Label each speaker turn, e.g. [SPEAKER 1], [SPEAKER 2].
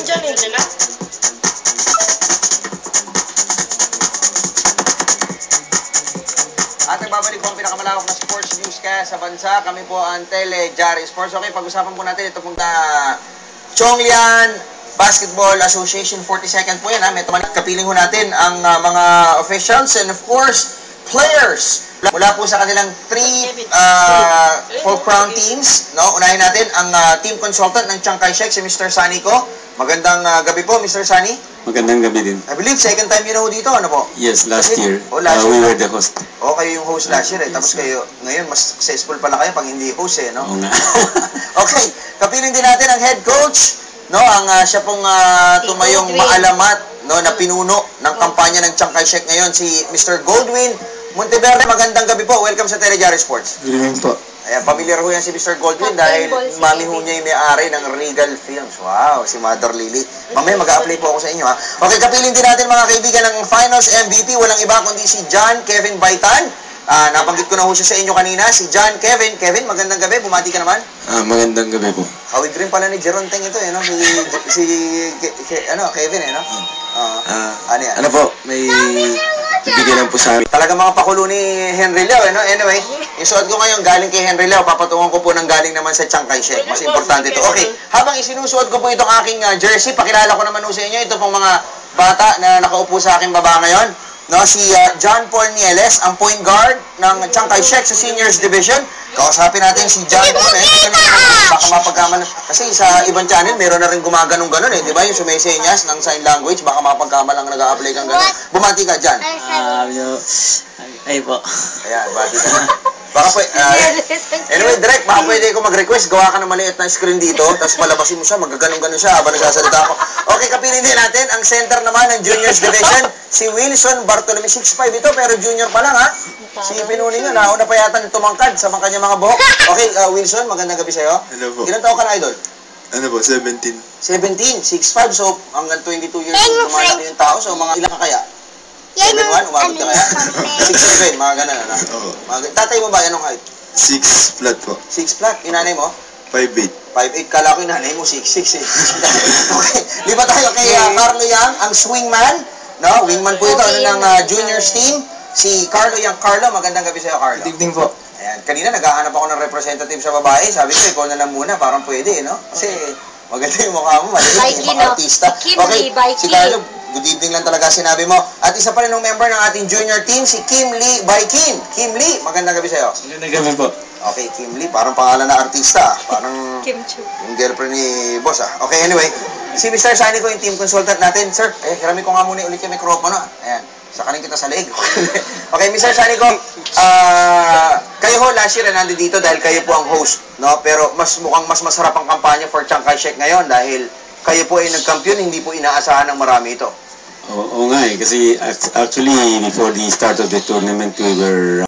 [SPEAKER 1] dyan eh.
[SPEAKER 2] At nagbabalik po ang pinakamalawak na sports newscast sa bansa. Kami po ang Tele-Jari Sports. Okay, pag-usapan po natin ito pong Chonglian Basketball Association 42nd po yan. May kapiling po natin ang mga officials and of course, players. Mula po sa kanilang 3 Full Crown teams. No? Unahin natin ang team consultant ng Chiang Kai-shek, si Mr. Sunny Ko. Magandang gabi po, Mr. Sunny.
[SPEAKER 3] Magandang gabi din.
[SPEAKER 2] I believe second time yun na ho dito, ano po?
[SPEAKER 3] Yes, last year.
[SPEAKER 2] Last
[SPEAKER 3] we
[SPEAKER 2] year
[SPEAKER 3] were the host.
[SPEAKER 2] Kayo yung host last year eh. Tapos kayo, ngayon, mas successful pala kayo pag hindi host eh, no?
[SPEAKER 3] Oo nga.
[SPEAKER 2] Okay, kapiling din natin ang head coach, no? Ang siya pong tumayong maalamat, no, na pinuno ng kampanya ng Chiang Kai-shek ngayon, si Mr. Goldwin Monteverde. Magandang gabi po. Welcome sa Tele-Jari Sports.
[SPEAKER 3] Good evening po.
[SPEAKER 2] Ayan, familiar ho yan si Mr. Goldwin dahil mami ho niya yung may-ari ng Regal Films. Wow, si Mother Lily. Mamaya mag-a-apply po ako sa inyo, ha? Okay, kapiling din natin mga kaibigan ng Finals MVP. Walang iba kundi si John Kevin Baitan. Nabanggit ko na ho siya sa inyo kanina. Si John Kevin. Kevin, magandang gabi. Bumati ka naman.
[SPEAKER 3] Magandang gabi po.
[SPEAKER 2] Hawig rin pala ni Jeron Teng ito, eh, no? Kevin, eh, no? Ano yan?
[SPEAKER 3] Ano po, may bibigyan lang po sa amin.
[SPEAKER 2] Talaga mga pakulo ni Henry Liao, eh, no? Anyway, yung suot ko ngayon galing kay Henry Liao, papatungan ko po ng galing naman sa Chiang Kai-shek. Mas importante ito. Okay, habang isinusuot ko po itong aking jersey, pakilala ko naman po sa inyo, ito pong mga bata na nakaupo sa aking baba ngayon. No, si John Paul Nieles, ang point guard ng Chiang Kai-shek sa Seniors Division. Kausapin natin si John Paul, eh. Baka mapagkamalan. Kasi sa ibang channel, meron na rin gumaganong-ganon, eh. Di ba? Yung sumesenyas ng sign language, baka mapagkamalang nag-a-apply kang ganon. Bumati ka, John.
[SPEAKER 3] Ay po.
[SPEAKER 2] Ayan, bati ka. Baka anyway, direct, baka pwede ko mag-request, gawa ka ng maliit na screen dito, tapos palabasin mo siya, magaganong-ganon siya habang nagsasalita ako. Okay, kapiling din natin, ang center naman ng Juniors Division, si Wilson Bartolome. 6'5 ito, pero junior pa lang, ha? Si Pinuni nga, nauna pa yata tumangkad sa mga kanyang mga buhok. Okay, Wilson, magandang gabi sa'yo.
[SPEAKER 3] Hello po.
[SPEAKER 2] Ilan taon ka na, idol?
[SPEAKER 3] Ano po, 17.
[SPEAKER 2] 17, 6'5", so hanggang 22 years old, lumalaki yung tao, so mga ilan ka kaya? 7'1", umabot ka kaya? 6'7", mga ganun, ano?
[SPEAKER 3] Oo.
[SPEAKER 2] Tatay mo ba, anong height?
[SPEAKER 3] 6 flat po.
[SPEAKER 2] 6 flat, inanay mo?
[SPEAKER 3] 5'8".
[SPEAKER 2] 5'8", kala ko yung nanay mo, 6'6", eh. Okay, lipat tayo kay Carlo Yang, ang swingman, no? Wingman po ito, ng juniors team. Si Carlo Yang. Carlo, magandang gabi sa'yo, Carlo.
[SPEAKER 3] Good evening po.
[SPEAKER 2] Ayan, kanina naghahanap ako ng representative sa babae. Sabi ko, ikaw na lang muna, parang pwede, no? Kasi maganda yung mukha mo, maliit, yung mga artista. Okay, si Carlo, good evening lang talaga sinabi mo. At isa pa rin ng member ng ating junior team, si Kim Lee Baikin. Kim Lee, magandang gabi sa'yo.
[SPEAKER 3] Magandang gabi po.
[SPEAKER 2] Okay, Kim Lee, parang pangalan na artista. Parang
[SPEAKER 1] Kim Chu.
[SPEAKER 2] yung girlfriend ni boss, ah. Okay, anyway. Si Mr. Sunny ko, yung team consultant natin. Sir, hiramin ko nga muna ulit yung mikropono. Ayan, sakaling kita sa leg. Okay, Mr. Sunny ko, kayo ho, last year nandito dito dahil kayo po ang host, no? Pero mukhang mas masarap ang kampanya for Chiang Kai-shek ngayon dahil kayo po ay nagkampiyon, hindi po inaasahan ng marami ito.
[SPEAKER 3] Oo nga eh, kasi actually before the start of the tournament we were